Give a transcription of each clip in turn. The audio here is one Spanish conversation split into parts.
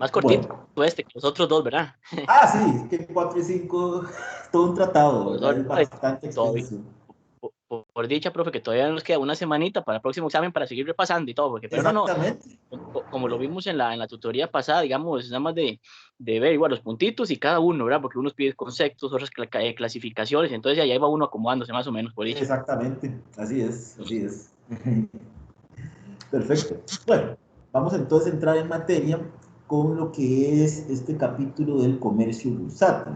Más cortito Bueno. este que los otros dos, ¿verdad? Ah, sí, que 4 y 5, todo un tratado, ¿verdad? Es Profesor, bastante todavía, extenso. por dicha, profe, que todavía nos queda una semanita para el próximo examen para seguir repasando y todo, porque, pero no, Exactamente. como lo vimos en la tutoría pasada, digamos, nada más de ver igual los puntitos y cada uno, ¿verdad? Porque unos piden conceptos, otros clasificaciones, entonces ahí va uno acomodándose más o menos, por dicha. Exactamente. Así es, así es. Perfecto. Bueno, vamos entonces a entrar en materia con lo que es este capítulo del comercio bursátil.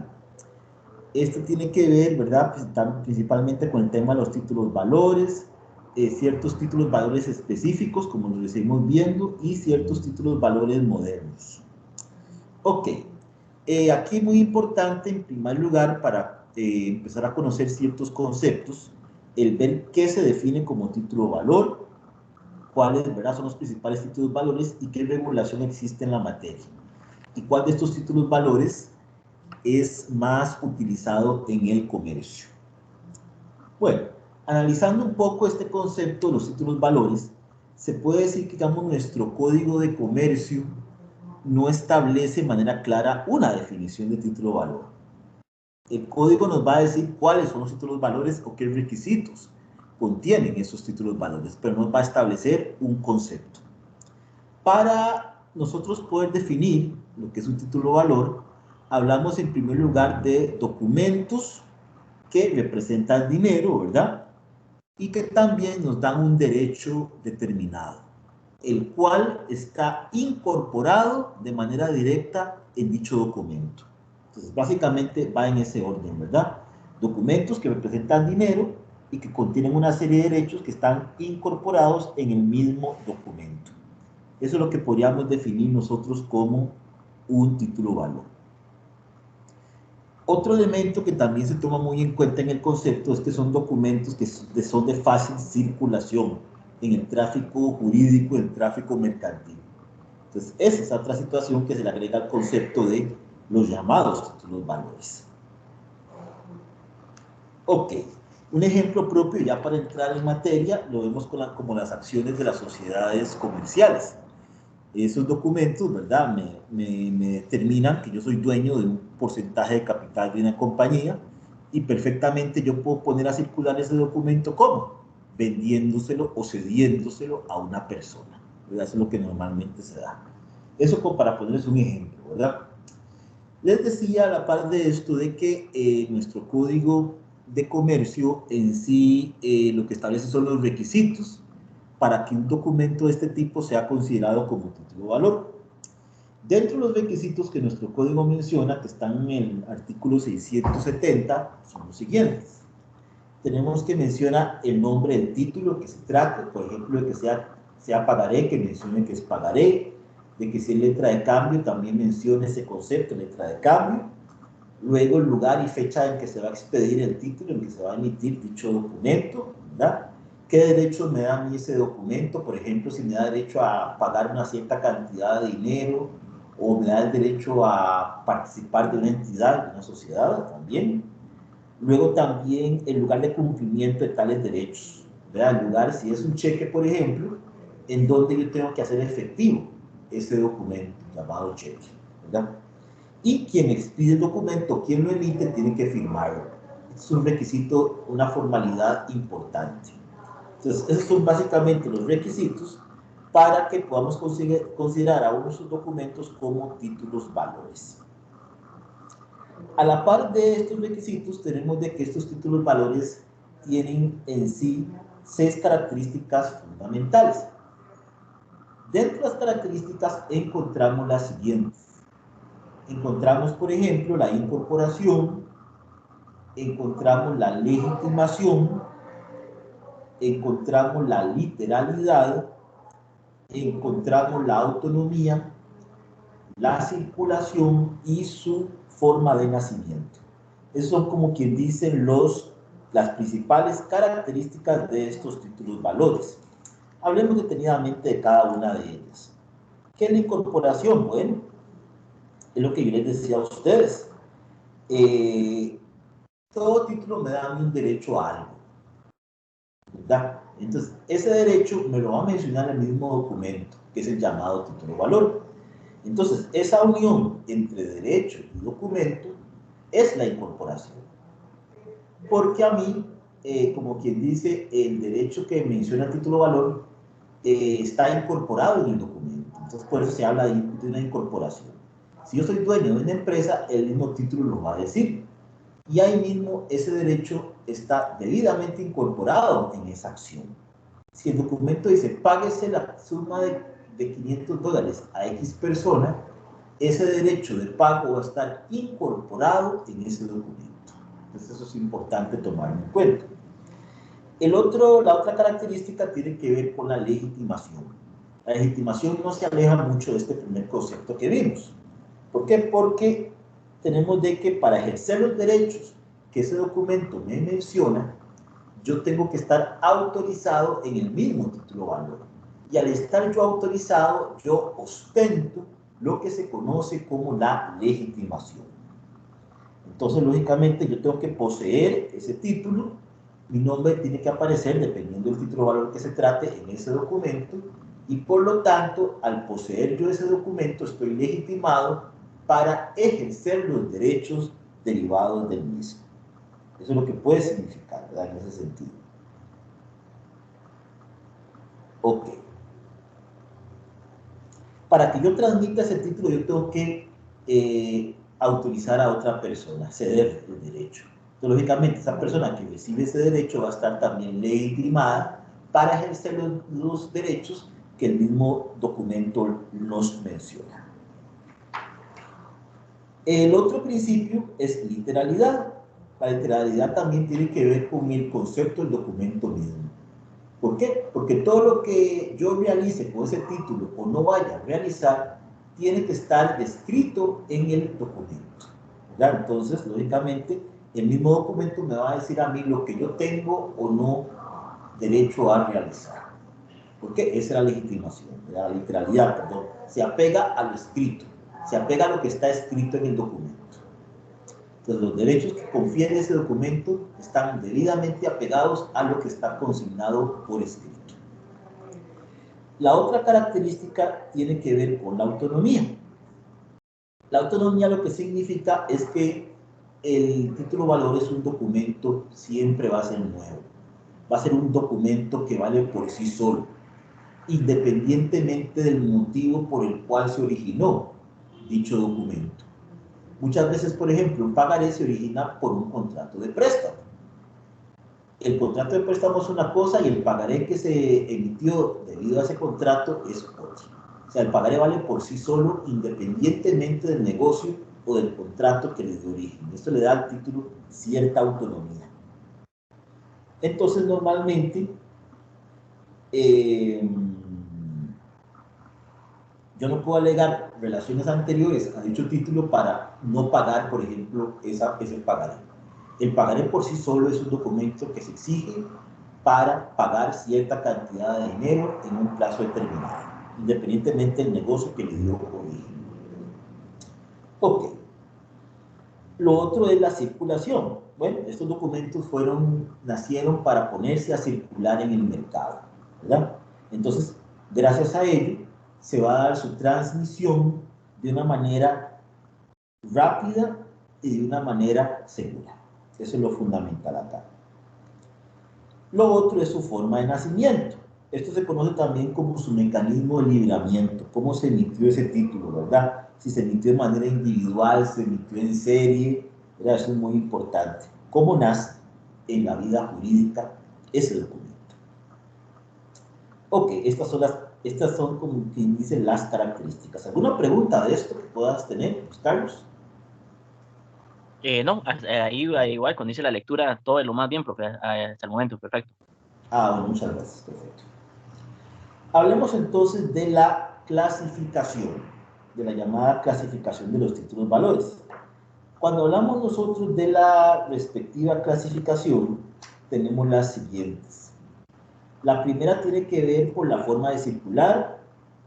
Esto tiene que ver, ¿verdad? Principalmente con el tema de los títulos valores, ciertos títulos valores específicos, como los seguimos viendo, y ciertos títulos valores modernos. Ok, aquí muy importante, en primer lugar, para empezar a conocer ciertos conceptos, el ver qué se define como título valor, cuáles, ¿verdad?, son los principales títulos valores y qué regulación existe en la materia. Y cuál de estos títulos valores es más utilizado en el comercio. Bueno, analizando un poco este concepto de los títulos valores, se puede decir que, digamos, nuestro código de comercio no establece de manera clara una definición de título valor. El código nos va a decir cuáles son los títulos valores o qué requisitos contienen esos títulos valores, pero nos va a establecer un concepto. Para nosotros poder definir lo que es un título valor, hablamos en primer lugar de documentos que representan dinero, ¿verdad? Y que también nos dan un derecho determinado, el cual está incorporado de manera directa en dicho documento. Entonces, básicamente va en ese orden, ¿verdad? Documentos que representan dinero y que contienen una serie de derechos que están incorporados en el mismo documento. Eso es lo que podríamos definir nosotros como un título valor. Otro elemento que también se toma muy en cuenta en el concepto es que son documentos que son de fácil circulación en el tráfico jurídico, en el tráfico mercantil. Entonces, esa es otra situación que se le agrega al concepto de los llamados títulos valores. Ok, un ejemplo propio ya para entrar en materia lo vemos como las acciones de las sociedades comerciales. Esos documentos, ¿verdad?, me determinan que yo soy dueño de un porcentaje de capital de una compañía y perfectamente yo puedo poner a circular ese documento como vendiéndoselo o cediéndoselo a una persona, ¿verdad? Eso es lo que normalmente se da. Eso como para ponerles un ejemplo, ¿verdad? Les decía a la par de esto de que nuestro código de comercio en sí lo que establece son los requisitos para que un documento de este tipo sea considerado como título valor. Dentro de los requisitos que nuestro código menciona, que están en el artículo 670, son los siguientes. Tenemos que mencionar el nombre del título que se trate, por ejemplo, de que sea pagaré, que mencione que es pagaré, de que si es letra de cambio, también mencione ese concepto, letra de cambio. Luego, el lugar y fecha en que se va a expedir el título, en que se va a emitir dicho documento, ¿verdad? ¿Qué derechos me da a mí ese documento? Por ejemplo, si me da derecho a pagar una cierta cantidad de dinero o me da el derecho a participar de una entidad, de una sociedad también. Luego también el lugar de cumplimiento de tales derechos, ¿verdad? El lugar, si es un cheque, por ejemplo, en donde yo tengo que hacer efectivo ese documento llamado cheque, ¿verdad? Y quien expide el documento, quien lo emite, tiene que firmarlo. Es un requisito, una formalidad importante. Entonces, esos son básicamente los requisitos para que podamos considerar a uno de esos documentos como títulos valores. A la par de estos requisitos, tenemos de que estos títulos valores tienen en sí 6 características fundamentales. Dentro de las características encontramos las siguientes. Encontramos, por ejemplo, la incorporación, encontramos la legitimación, encontramos la literalidad, encontramos la autonomía, la circulación y su forma de nacimiento. Esos son, como quien dice, las principales características de estos títulos valores. Hablemos detenidamente de cada una de ellas. ¿Qué es la incorporación? Bueno, es lo que yo les decía a ustedes. Todo título me da un derecho a algo, ¿verdad? Entonces, ese derecho me lo va a mencionar el mismo documento, que es el llamado título valor. Entonces, esa unión entre derecho y documento es la incorporación. Porque a mí, como quien dice, el derecho que menciona el título valor está incorporado en el documento. Entonces, por eso se habla de una incorporación. Si yo soy dueño de una empresa, el mismo título lo va a decir. Y ahí mismo ese derecho está debidamente incorporado en esa acción. Si el documento dice, páguese la suma de $500 a X persona, ese derecho de pago va a estar incorporado en ese documento. Entonces eso es importante tomarlo en cuenta. La otra característica tiene que ver con la legitimación. La legitimación no se aleja mucho de este primer concepto que vimos. ¿Por qué? Porque tenemos de que para ejercer los derechos que ese documento me menciona, yo tengo que estar autorizado en el mismo título valor. Y al estar yo autorizado, yo ostento lo que se conoce como la legitimación. Entonces, lógicamente, yo tengo que poseer ese título, mi nombre tiene que aparecer, dependiendo del título valor que se trate, en ese documento, y por lo tanto, al poseer yo ese documento, estoy legitimado para ejercer los derechos derivados del mismo. Eso es lo que puede significar, ¿verdad? En ese sentido. Ok. Para que yo transmita ese título, yo tengo que autorizar a otra persona, ceder el derecho. Entonces, lógicamente, esa persona que recibe ese derecho va a estar también legitimada para ejercer los derechos que el mismo documento nos menciona. El otro principio es literalidad. La literalidad también tiene que ver con el concepto del documento mismo. ¿Por qué? Porque todo lo que yo realice con ese título o no vaya a realizar tiene que estar descrito en el documento, ¿verdad? Entonces, lógicamente, el mismo documento me va a decir a mí lo que yo tengo o no derecho a realizar. ¿Por qué? Esa es la legitimación, la literalidad, perdón. Se apega a lo escrito, se apega a lo que está escrito en el documento. Entonces, los derechos que confiere ese documento están debidamente apegados a lo que está consignado por escrito. La otra característica tiene que ver con la autonomía. La autonomía lo que significa es que el título valor es un documento, siempre va a ser nuevo. Va a ser un documento que vale por sí solo, independientemente del motivo por el cual se originó dicho documento. Muchas veces, por ejemplo, un pagaré se origina por un contrato de préstamo. El contrato de préstamo es una cosa y el pagaré que se emitió debido a ese contrato es otro. O sea, el pagaré vale por sí solo, independientemente del negocio o del contrato que le dio origen. Esto le da al título cierta autonomía. Entonces, normalmente, yo no puedo alegar relaciones anteriores a dicho título para no pagar, por ejemplo, ese pagaré. El pagaré por sí solo es un documento que se exige para pagar cierta cantidad de dinero en un plazo determinado, independientemente del negocio que le dio origen. Ok. Lo otro es la circulación. Bueno, estos documentos nacieron para ponerse a circular en el mercado, ¿verdad? Entonces, gracias a ello, se va a dar su transmisión de una manera rápida y de una manera segura. Eso es lo fundamental acá. Lo otro es su forma de nacimiento. Esto se conoce también como su mecanismo de libramiento, cómo se emitió ese título, ¿verdad? Si se emitió de manera individual, se emitió en serie, ¿verdad? Eso es muy importante. ¿Cómo nace en la vida jurídica ese documento? Ok, estas son como quien dice las características. ¿Alguna pregunta de esto que puedas tener, Carlos? No, ahí igual cuando hice la lectura todo es lo más bien, profe, hasta el momento, perfecto. Bueno, muchas gracias, perfecto. Hablemos entonces de la clasificación, de la llamada clasificación de los títulos valores. Cuando hablamos nosotros de la respectiva clasificación, tenemos las siguientes. La primera tiene que ver por la forma de circular,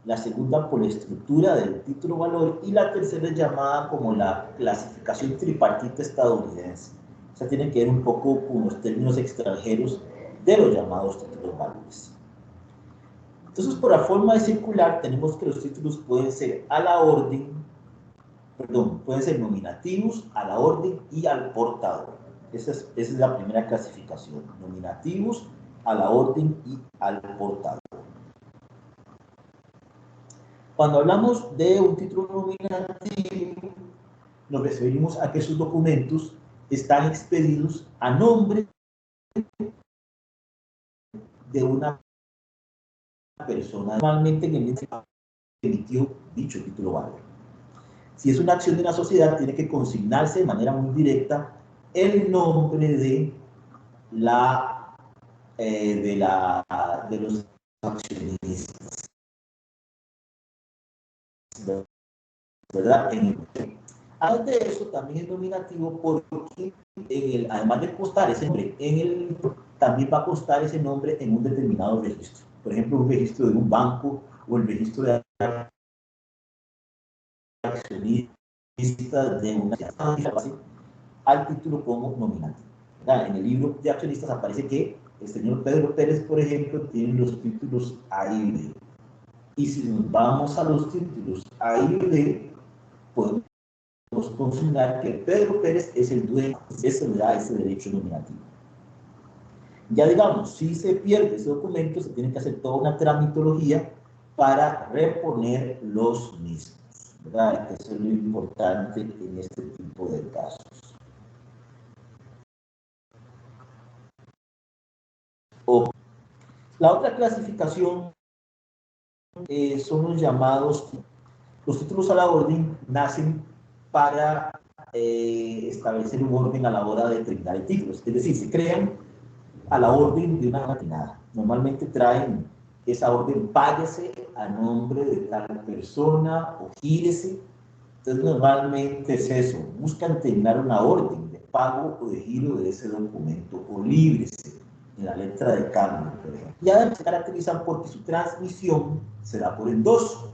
la segunda por la estructura del título valor y la tercera es llamada como la clasificación tripartita estadounidense. O sea, tiene que ver un poco con los términos extranjeros de los llamados títulos valores. Entonces, por la forma de circular, tenemos que los títulos pueden ser a la orden, perdón, pueden ser nominativos, a la orden y al portador. Esa es la primera clasificación, nominativos, a la orden y al portador. Cuando hablamos de un título nominativo, nos referimos a que sus documentos están expedidos a nombre de una persona, normalmente en el momento que emitió dicho título válido. Si es una acción de una sociedad, tiene que consignarse de manera muy directa el nombre de los accionistas, ¿verdad? Además de eso, también es nominativo porque además de constar ese nombre también va a constar ese nombre en un determinado registro. Por ejemplo, un registro de un banco o el registro de accionistas de una sociedad, al título como nominativo. ¿Verdad? En el libro de accionistas aparece que el señor Pedro Pérez, por ejemplo, tiene los títulos A y B. Y si nos vamos a los títulos A y B, podemos consignar que Pedro Pérez es el dueño, eso le da ese derecho nominativo. Ya digamos, si se pierde ese documento, se tiene que hacer toda una tramitología para reponer los mismos, ¿verdad? Eso es lo importante en este tipo de casos. La otra clasificación son los llamados, los títulos a la orden nacen para establecer un orden a la hora de determinar el título, es decir, se crean a la orden de una maquinada. Normalmente traen esa orden, páguese a nombre de tal persona o gírese. Entonces normalmente es eso, buscan terminar una orden de pago o de giro de ese documento o líbrese en la letra de cambio, por ejemplo. Y además se caracterizan porque su transmisión se da por endoso.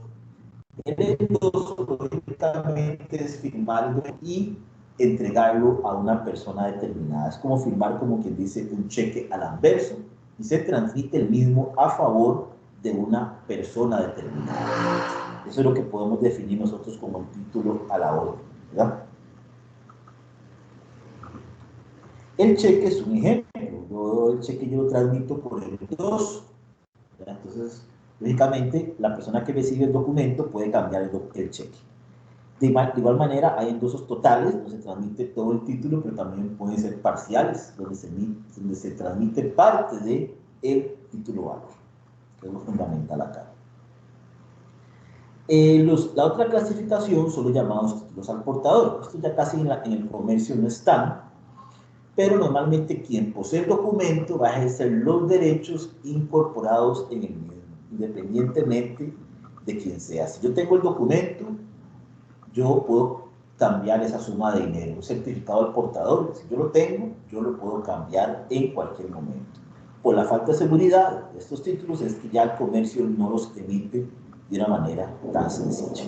El endoso, lógicamente, es firmarlo y entregarlo a una persona determinada. Es como firmar, como quien dice, un cheque al anverso y se transmite el mismo a favor de una persona determinada. Eso es lo que podemos definir nosotros como el título a la orden, ¿verdad? El cheque es un ejemplo. El cheque yo lo transmito por el 2. Entonces, lógicamente, la persona que recibe el documento puede cambiar el cheque. De igual manera, hay endosos totales, donde se transmite todo el título, pero también pueden ser parciales, donde se transmite parte del título válido, que es lo fundamental acá. La otra clasificación son los llamados títulos al portador. Estos ya casi en el comercio no están, pero normalmente quien posee el documento va a ejercer los derechos incorporados en el mismo, independientemente de quién sea. Si yo tengo el documento, yo puedo cambiar esa suma de dinero. Un certificado del portador, si yo lo tengo, yo lo puedo cambiar en cualquier momento. Por la falta de seguridad de estos títulos es que ya el comercio no los emite de una manera tan sencilla.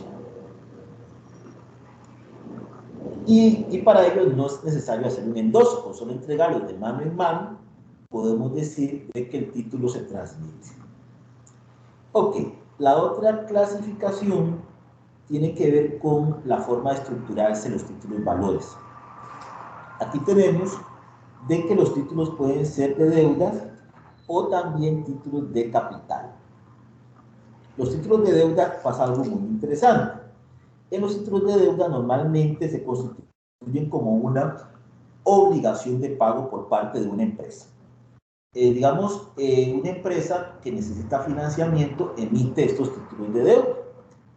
Y para ello no es necesario hacer un endoso, con solo entregarlos de mano en mano, podemos decir de que el título se transmite. Ok, la otra clasificación tiene que ver con la forma de estructurarse los títulos valores. Aquí tenemos de que los títulos pueden ser de deudas o también títulos de capital. Los títulos de deuda pasa algo muy interesante. En los títulos de deuda normalmente se constituyen como una obligación de pago por parte de una empresa. Digamos, una empresa que necesita financiamiento emite estos títulos de deuda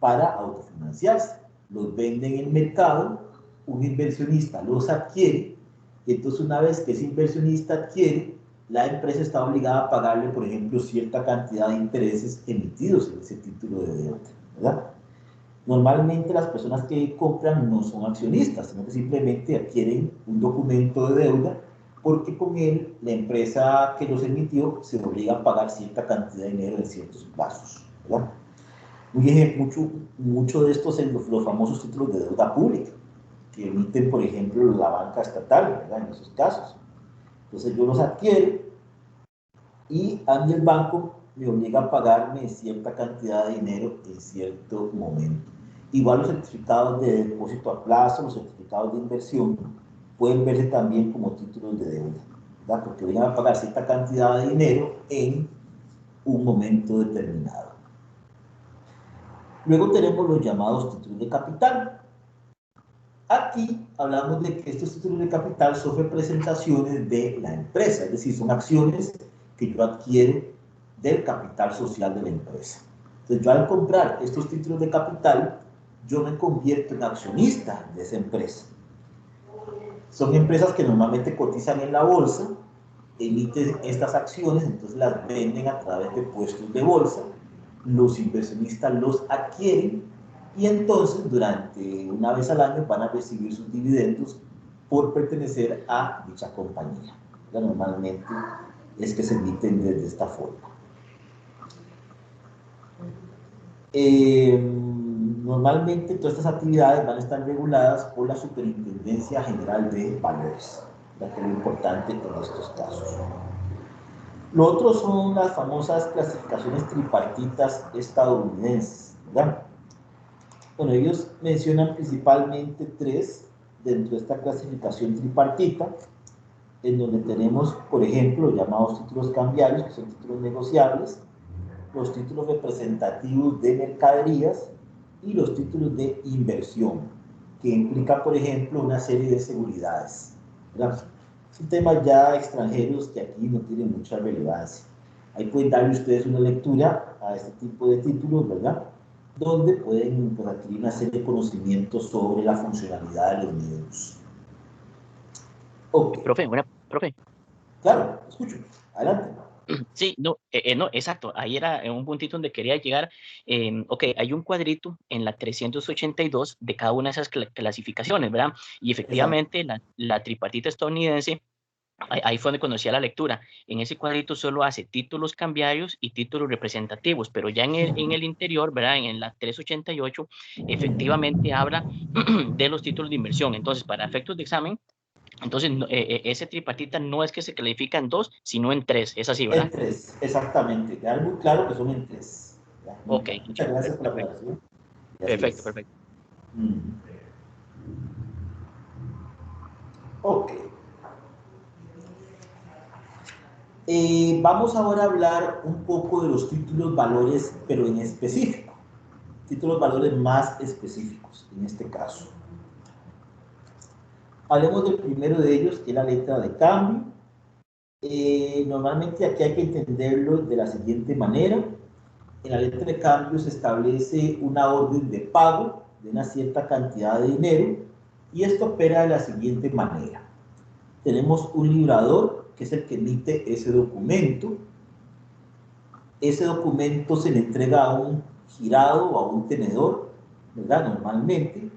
para autofinanciarse. Los vende en el mercado, un inversionista los adquiere, y entonces una vez que ese inversionista adquiere, la empresa está obligada a pagarle, por ejemplo, cierta cantidad de intereses emitidos en ese título de deuda, ¿verdad? Normalmente las personas que compran no son accionistas, sino que simplemente adquieren un documento de deuda porque con él la empresa que los emitió se obliga a pagar cierta cantidad de dinero en ciertos plazos, ¿verdad? Mucho de estos son los famosos títulos de deuda pública que emiten, por ejemplo, la banca estatal, ¿verdad? En esos casos. Entonces yo los adquiero y a mí el banco me obliga a pagarme cierta cantidad de dinero en cierto momento. Igual los certificados de depósito a plazo, los certificados de inversión, pueden verse también como títulos de deuda, ¿verdad? Porque obligan a pagar cierta cantidad de dinero en un momento determinado. Luego tenemos los llamados títulos de capital. Aquí hablamos de que estos títulos de capital son representaciones de la empresa, es decir, son acciones que yo adquiero del capital social de la empresa. Entonces, yo al comprar estos títulos de capital, yo me convierto en accionista de esa empresa. Son empresas que normalmente cotizan en la bolsa, emiten estas acciones, entonces las venden a través de puestos de bolsa, los inversionistas los adquieren y entonces durante una vez al año van a recibir sus dividendos por pertenecer a dicha compañía. Normalmente es que se emiten desde esta forma. Normalmente todas estas actividades van a estar reguladas por la Superintendencia General de Valores, que es lo importante en estos casos. Lo otro son las famosas clasificaciones tripartitas estadounidenses, ¿verdad? Bueno, ellos mencionan principalmente tres dentro de esta clasificación tripartita, en donde tenemos, por ejemplo, los llamados títulos cambiarios, que son títulos negociables, los títulos representativos de mercaderías y los títulos de inversión, que implican, por ejemplo, una serie de seguridades, ¿verdad? Son temas ya extranjeros que aquí no tienen mucha relevancia. Ahí pueden darle ustedes una lectura a este tipo de títulos, ¿verdad? Donde pueden adquirir una serie de conocimientos sobre la funcionalidad de los mismos. Okay. Profe. Claro, escucho. Adelante. Sí, no, no, exacto. Ahí era un puntito donde quería llegar. Ok, hay un cuadrito en la 382 de cada una de esas clasificaciones, ¿verdad? Y efectivamente la tripartita estadounidense, ahí fue donde conocía la lectura. En ese cuadrito solo hace títulos cambiarios y títulos representativos, pero ya en el interior, ¿verdad? En la 388, efectivamente habla de los títulos de inversión. Entonces, para efectos de examen, entonces ese tripartita no es que se califica en 2, sino en 3. Es así, ¿verdad? En 3, exactamente. Quedar muy claro que son en 3. Ok, muchas gracias por la aclaración. Perfecto. Ok. Vamos ahora a hablar un poco de los títulos valores, pero en específico. Títulos valores más específicos, en este caso. Hablemos del primero de ellos, que es la letra de cambio. Normalmente aquí hay que entenderlo de la siguiente manera. En la letra de cambio se establece una orden de pago de una cierta cantidad de dinero y esto opera de la siguiente manera. Tenemos un librador, que es el que emite ese documento. Ese documento se le entrega a un girado o a un tenedor, ¿verdad? Normalmente,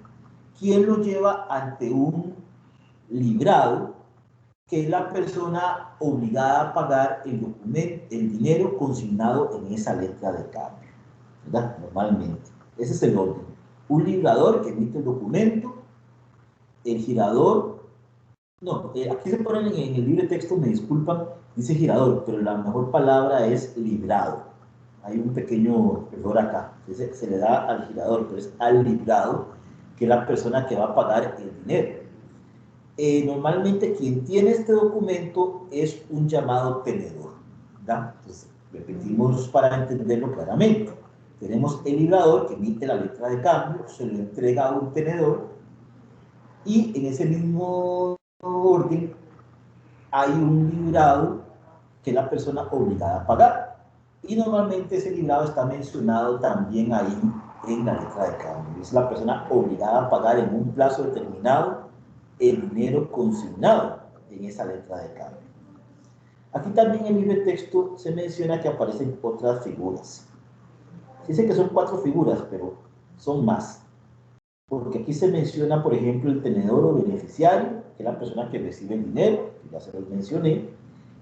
quien lo lleva ante un librado, que es la persona obligada a pagar el documento, el dinero consignado en esa letra de cambio, ¿verdad? Normalmente. Ese es el orden. Un librador que emite el documento, el girador, no, aquí se ponen en el libre texto, me disculpan, dice girador, pero la mejor palabra es librado. Hay un pequeño error acá, se le da al girador, pero es al librado, que es la persona que va a pagar el dinero. Normalmente quien tiene este documento es un llamado tenedor, ¿verdad? Entonces, repetimos para entenderlo claramente. Tenemos el librador que emite la letra de cambio, se lo entrega a un tenedor y en ese mismo orden hay un librado que es la persona obligada a pagar. Y normalmente ese librado está mencionado también ahí en la letra de cambio. Es la persona obligada a pagar en un plazo determinado el dinero consignado en esa letra de cambio. Aquí también en el libre texto se menciona que aparecen otras figuras. Dice que son 4 figuras, pero son más. Porque aquí se menciona, por ejemplo, el tenedor o beneficiario, que es la persona que recibe el dinero, que ya se los mencioné.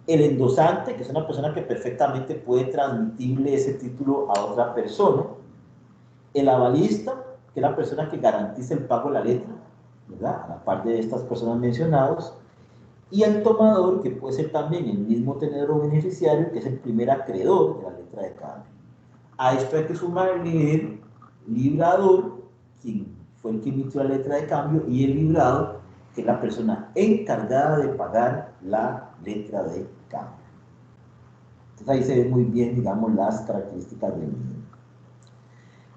El endosante, que es una persona que perfectamente puede transmitirle ese título a otra persona. El avalista, que es la persona que garantiza el pago de la letra, ¿verdad? Aparte de estas personas mencionadas. Y el tomador, que puede ser también el mismo tenedor o beneficiario, que es el primer acreedor de la letra letra de cambio. A esto hay que sumarle el librador, quien fue el que emitió la letra de cambio, y el librado, que es la persona encargada de pagar la letra de cambio. Entonces ahí se ve muy bien, digamos, las características del mismo.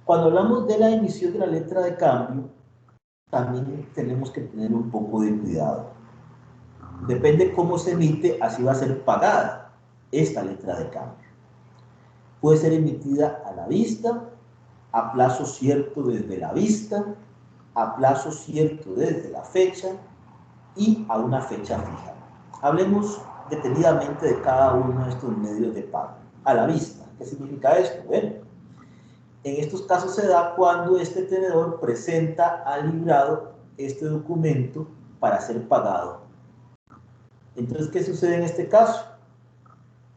Cuando hablamos de la emisión de la letra de cambio, también tenemos que tener un poco de cuidado. Depende cómo se emite, así va a ser pagada esta letra de cambio. Puede ser emitida a la vista, a plazo cierto desde la vista, a plazo cierto desde la fecha y a una fecha fija. Hablemos detenidamente de cada uno de estos medios de pago. A la vista, ¿qué significa esto? Bueno, en estos casos se da cuando este tenedor presenta al librado este documento para ser pagado. Entonces, ¿qué sucede en este caso?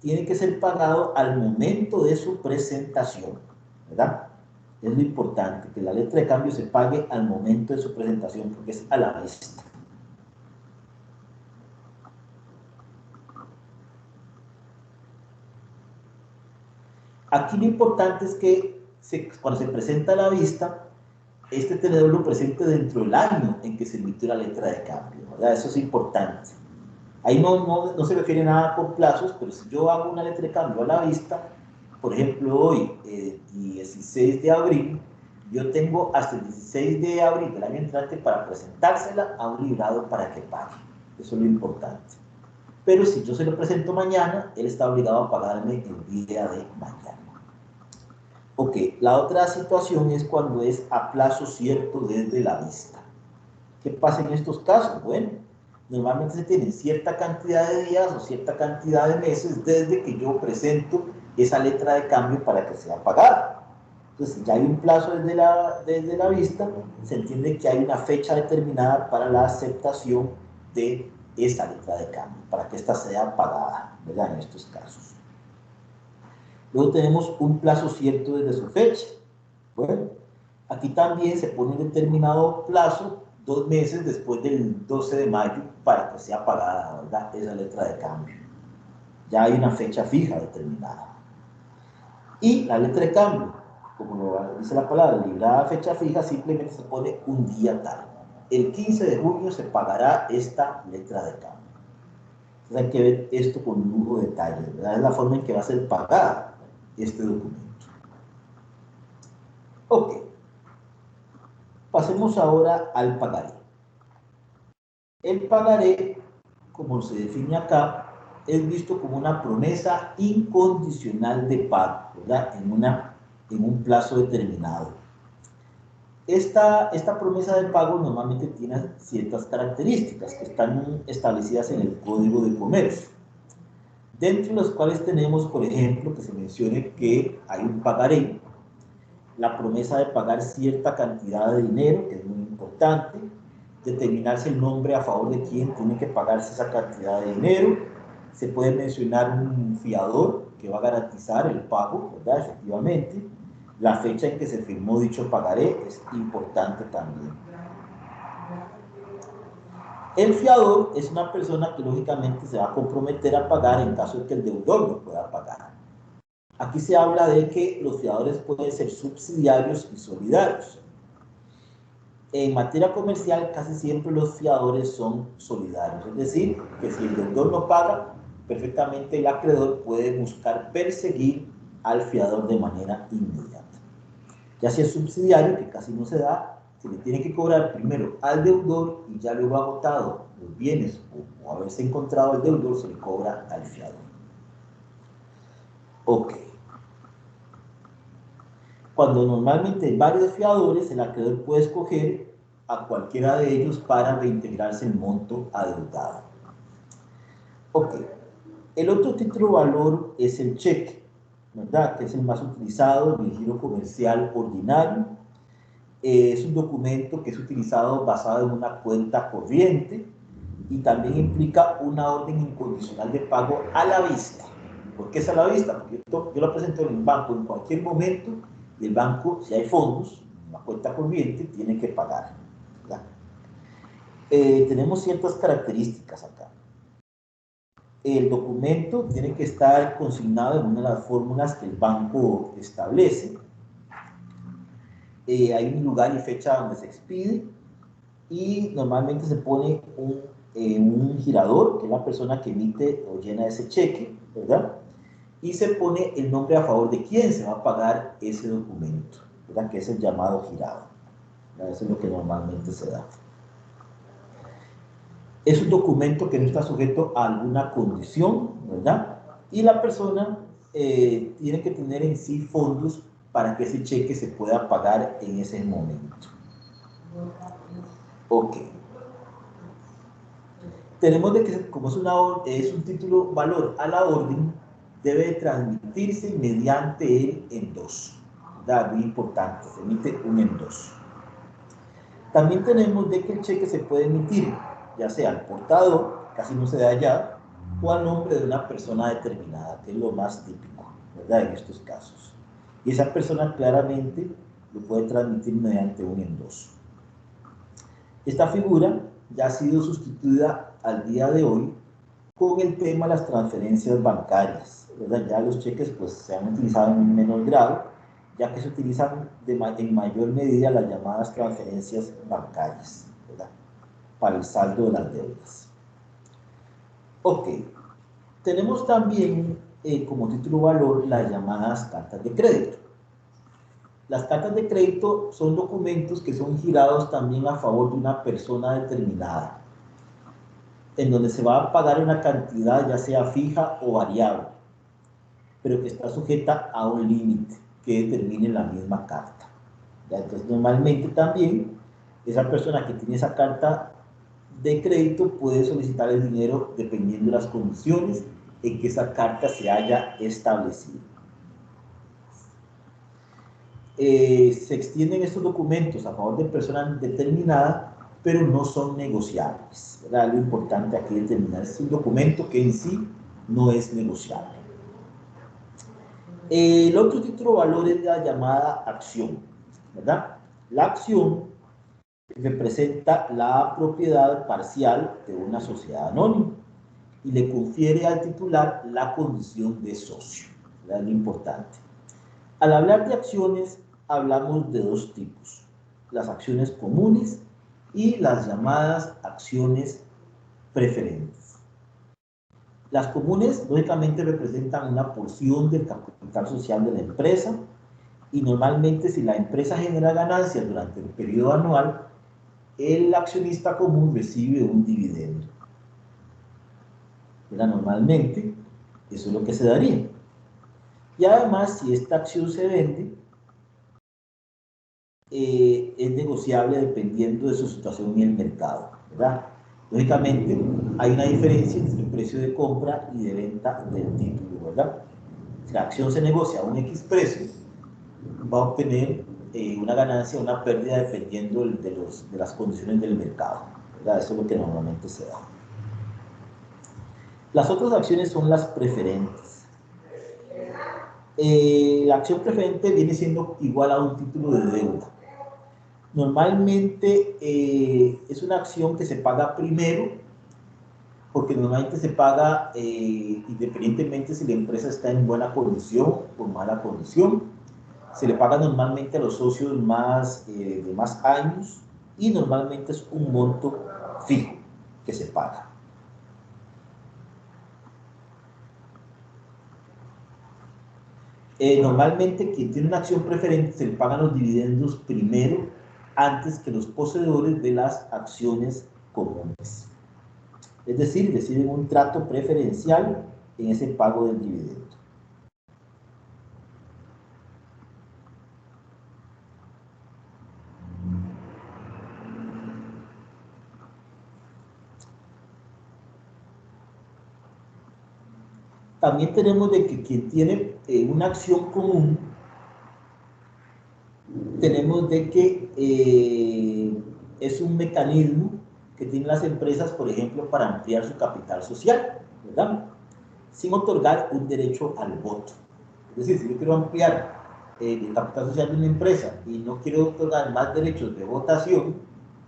Tiene que ser pagado al momento de su presentación, ¿verdad? Es lo importante, que la letra de cambio se pague al momento de su presentación, porque es a la vista. Aquí lo importante es que cuando se presenta a la vista, este tenedor lo presente dentro del año en que se emitió la letra de cambio, ¿verdad? Eso es importante. Ahí no se refiere nada por plazos, pero si yo hago una letra de cambio a la vista, por ejemplo, hoy, 16 de abril, yo tengo hasta el 16 de abril del año entrante para presentársela a un librado para que pague. Eso es lo importante. Pero si yo se lo presento mañana, él está obligado a pagarme el día de mañana. Ok, la otra situación es cuando es a plazo cierto desde la vista. ¿Qué pasa en estos casos? Bueno, normalmente se tiene cierta cantidad de días o cierta cantidad de meses desde que yo presento esa letra de cambio para que sea pagada. Entonces, si ya hay un plazo desde la vista, se entiende que hay una fecha determinada para la aceptación de esa letra de cambio, para que ésta sea pagada, ¿verdad? En estos casos. Luego tenemos un plazo cierto desde su fecha. Bueno, aquí también se pone un determinado plazo, 2 meses después del 12 de mayo, para que sea pagada, ¿verdad? Esa letra de cambio. Ya hay una fecha fija determinada. Y la letra de cambio, como lo dice la palabra, librada a fecha fija, simplemente se pone un día tal. El 15 de junio se pagará esta letra de cambio. Entonces hay que ver esto con lujo de detalles, ¿verdad? Es la forma en que va a ser pagada este documento. Ok. Pasemos ahora al pagaré. El pagaré, como se define acá, es visto como una promesa incondicional de pago, ¿verdad? En un plazo determinado. Esta promesa de pago normalmente tiene ciertas características que están establecidas en el Código de Comercio, dentro de los cuales tenemos, por ejemplo, que se mencione que hay un pagaré, la promesa de pagar cierta cantidad de dinero, que es muy importante, determinarse el nombre a favor de quien tiene que pagarse esa cantidad de dinero, se puede mencionar un fiador que va a garantizar el pago, ¿verdad? Efectivamente, la fecha en que se firmó dicho pagaré es importante también. El fiador es una persona que lógicamente se va a comprometer a pagar en caso de que el deudor no pueda pagar. Aquí se habla de que los fiadores pueden ser subsidiarios y solidarios. En materia comercial, casi siempre los fiadores son solidarios, es decir, que si el deudor no paga, perfectamente el acreedor puede buscar perseguir al fiador de manera inmediata. Ya si es subsidiario, que casi no se da, se le tiene que cobrar primero al deudor y ya luego agotado los bienes o haberse encontrado el deudor, se le cobra al fiador. Ok. Cuando normalmente hay varios fiadores, el acreedor puede escoger a cualquiera de ellos para reintegrarse el monto adeudado. Ok. El otro título valor es el cheque, ¿verdad? Que es el más utilizado en el giro comercial ordinario. Es un documento que es utilizado basado en una cuenta corriente y también implica una orden incondicional de pago a la vista. ¿Por qué es a la vista? Porque yo lo presento en el banco en cualquier momento y el banco, si hay fondos, una cuenta corriente, tiene que pagar. Tenemos ciertas características acá. El documento tiene que estar consignado en una de las fórmulas que el banco establece. Hay un lugar y fecha donde se expide y normalmente se pone un girador, que es la persona que emite o llena ese cheque, ¿verdad? Y se pone el nombre a favor de quién se va a pagar ese documento, ¿verdad? Que es el llamado girado. ¿Verdad? Eso es lo que normalmente se da. Es un documento que no está sujeto a alguna condición, ¿verdad? Y la persona tiene que tener en sí fondos para que ese cheque se pueda pagar en ese momento. Ok. Tenemos de que, como es un título valor a la orden, debe transmitirse mediante el endoso. ¿Verdad? Muy importante, se emite un endoso. También tenemos de que el cheque se puede emitir, ya sea al portador, casi no se da ya, o al nombre de una persona determinada, que es lo más típico, ¿verdad? En estos casos. Y esa persona claramente lo puede transmitir mediante un endoso. Esta figura ya ha sido sustituida al día de hoy con el tema de las transferencias bancarias, ¿verdad? Ya los cheques pues, se han utilizado en un menor grado, ya que se utilizan en mayor medida las llamadas transferencias bancarias, ¿verdad? Para el saldo de las deudas. Ok, tenemos también como título valor las llamadas cartas de crédito. Las cartas de crédito son documentos que son girados también a favor de una persona determinada, en donde se va a pagar una cantidad ya sea fija o variable, pero que está sujeta a un límite que determine la misma carta. ¿Ya? Entonces, normalmente también esa persona que tiene esa carta de crédito puede solicitar el dinero dependiendo de las condiciones en que esa carta se haya establecido. Se extienden estos documentos a favor de personas determinadas, pero no son negociables, ¿verdad? Lo importante aquí es determinar, es un documento que en sí no es negociable. El otro título valor es la llamada acción, ¿verdad? La acción representa la propiedad parcial de una sociedad anónima y le confiere al titular la condición de socio, ¿verdad? Es lo importante. Al hablar de acciones, hablamos de dos tipos, las acciones comunes y las llamadas acciones preferentes. Las comunes, lógicamente, representan una porción del capital social de la empresa y normalmente si la empresa genera ganancias durante el periodo anual, el accionista común recibe un dividendo. Normalmente, eso es lo que se daría. Y además, si esta acción se vende, es negociable dependiendo de su situación en el mercado, ¿verdad? Lógicamente, hay una diferencia entre el precio de compra y de venta del título, ¿verdad? Si la acción se negocia a un X precio, va a obtener una ganancia o una pérdida dependiendo de las condiciones del mercado, ¿verdad? Eso es lo que normalmente se da. Las otras acciones son las preferentes. La acción preferente viene siendo igual a un título de deuda. Normalmente es una acción que se paga primero, porque normalmente se paga independientemente si la empresa está en buena condición o mala condición. Se le paga normalmente a los socios de más años y normalmente es un monto fijo que se paga. Normalmente quien tiene una acción preferente se le pagan los dividendos primero antes que los poseedores de las acciones comunes. Es decir, reciben un trato preferencial en ese pago del dividendo. También tenemos de que quien tiene una acción común, tenemos de que es un mecanismo que tienen las empresas, por ejemplo, para ampliar su capital social, ¿verdad? Sin otorgar un derecho al voto. Es decir, si yo quiero ampliar el capital social de una empresa y no quiero otorgar más derechos de votación,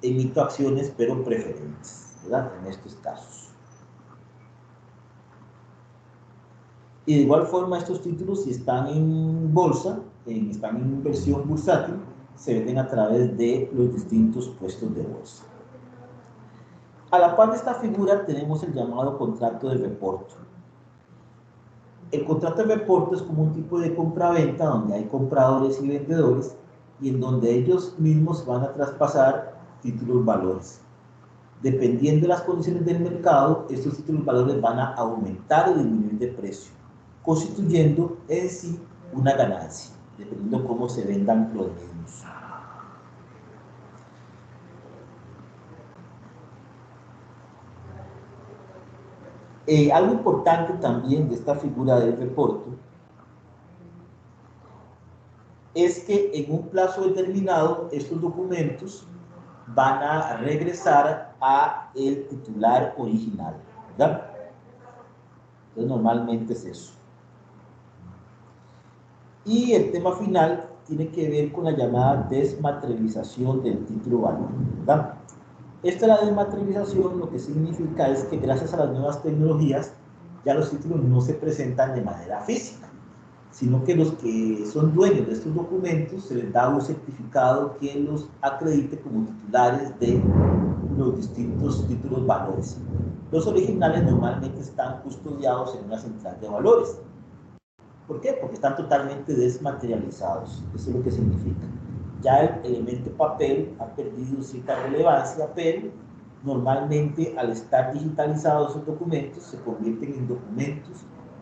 emito acciones pero preferentes, ¿verdad? En estos casos. Y de igual forma, estos títulos, si están en bolsa, están en inversión bursátil, se venden a través de los distintos puestos de bolsa. A la par de esta figura tenemos el llamado contrato de reporte. El contrato de reporte es como un tipo de compra-venta donde hay compradores y vendedores y en donde ellos mismos van a traspasar títulos valores. Dependiendo de las condiciones del mercado, estos títulos valores van a aumentar o disminuir de precio, constituyendo en sí una ganancia, dependiendo cómo se vendan los mismos. Algo importante también de esta figura del reporte es que en un plazo determinado estos documentos van a regresar a el titular original, ¿verdad? Entonces normalmente es eso. Y el tema final tiene que ver con la llamada desmaterialización del título valor, ¿verdad? Esta la desmaterialización lo que significa es que gracias a las nuevas tecnologías ya los títulos no se presentan de manera física, sino que los que son dueños de estos documentos se les da un certificado que los acredite como titulares de los distintos títulos valores. Los originales normalmente están custodiados en una central de valores. ¿Por qué? Porque están totalmente desmaterializados. Eso es lo que significa. Ya el elemento papel ha perdido cierta relevancia, pero normalmente al estar digitalizados esos documentos se convierten en documentos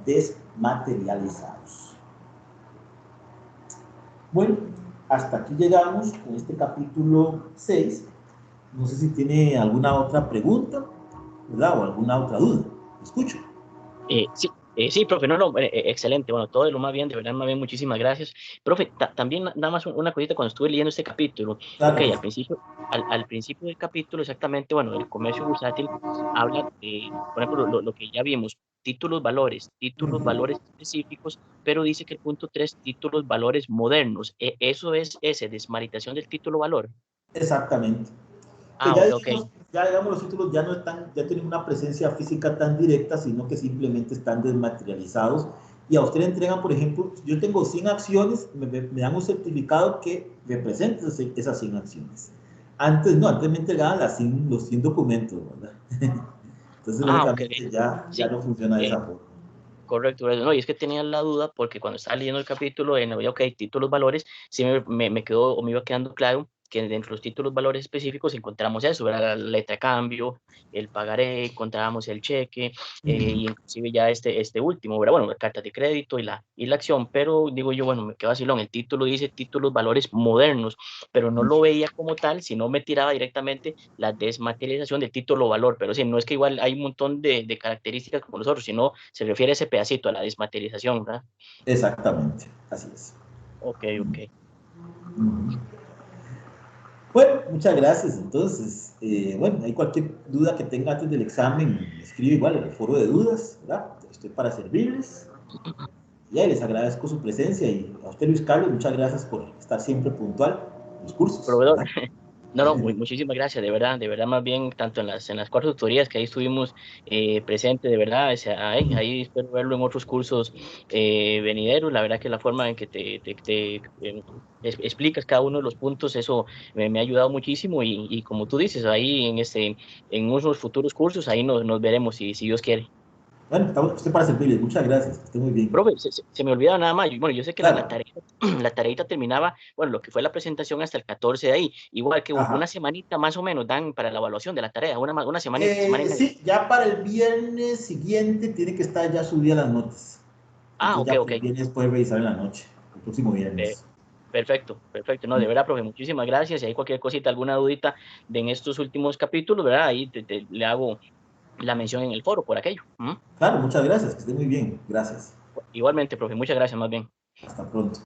desmaterializados. Bueno, hasta aquí llegamos con este capítulo 6. No sé si tiene alguna otra pregunta, ¿verdad? O alguna otra duda. Escucho. Sí, sí, profe, no, excelente, bueno, todo de lo más bien, de verdad, más bien, muchísimas gracias. Profe, también nada más una cosita cuando estuve leyendo este capítulo, ok, Claro. al principio del capítulo, exactamente, bueno, el comercio bursátil habla de, por ejemplo, lo que ya vimos, títulos valores específicos, pero dice que el punto 3, títulos valores modernos, eso es ese, desmaritación del título valor. Exactamente. Que Ah, ok, ok. ya digamos los títulos ya no están, ya tienen una presencia física tan directa, sino que simplemente están desmaterializados. Y a usted le entregan, por ejemplo, yo tengo 100 acciones, me dan un certificado que representa esas 100 acciones. Antes no, antes me entregaban los 100 documentos, ¿verdad? Entonces, Ah, ok. lógicamente, ya Sí. no funciona de Eh, esa forma. Correcto, no, y es que tenía la duda porque cuando estaba leyendo el capítulo en, ok, títulos, valores, sí me quedó o me iba quedando claro que dentro de los títulos, valores específicos encontramos eso, ¿verdad? La letra de cambio, el pagaré, encontrábamos el cheque, y inclusive ya este último, ¿verdad? Bueno, las cartas de crédito y la acción, pero digo yo, bueno, me quedo así, el título dice títulos, valores modernos, pero no lo veía como tal, sino me tiraba directamente la desmaterialización del título valor, pero sí, no es que igual hay un montón de características como nosotros, sino se refiere a ese pedacito, a la desmaterialización, ¿verdad? Exactamente, así es. Ok, ok. Bueno, muchas gracias. Entonces, bueno, hay cualquier duda que tenga antes del examen, me escribe igual en el foro de dudas, ¿verdad? Estoy para servirles. Y ahí les agradezco su presencia y a usted, Luis Carlos, muchas gracias por estar siempre puntual en los cursos, Proveedor, ¿verdad? no, muchísimas gracias, de verdad, más bien, tanto en las cuatro tutorías que ahí estuvimos presentes, de verdad, o sea, ahí espero verlo en otros cursos venideros, la verdad que la forma en que explicas cada uno de los puntos, eso me ha ayudado muchísimo y como tú dices, ahí en unos futuros cursos, ahí nos veremos si Dios quiere. Bueno, estoy para servirles, muchas gracias, que esté muy bien. Profe, se me olvidaba nada más. Bueno, yo sé que la Claro, tarea, la tareita terminaba, bueno, lo que fue la presentación hasta el 14 de ahí. Igual que una ajá. semanita más o menos dan para la evaluación de la tarea, una semanita, semana y media. Sí, ya para el viernes siguiente tiene que estar ya subida las notas. Ah, Entonces ok, ya ok. para el viernes puede revisar en la noche, el próximo Eh, viernes. perfecto, perfecto. No, de verdad, profe, muchísimas gracias. Si hay cualquier cosita, alguna dudita en estos últimos capítulos, ¿verdad? Ahí le hago la mención en el foro por aquello. ¿Mm? Claro, muchas gracias, que esté muy bien. Gracias. Igualmente, profe, muchas gracias, más bien. Hasta pronto.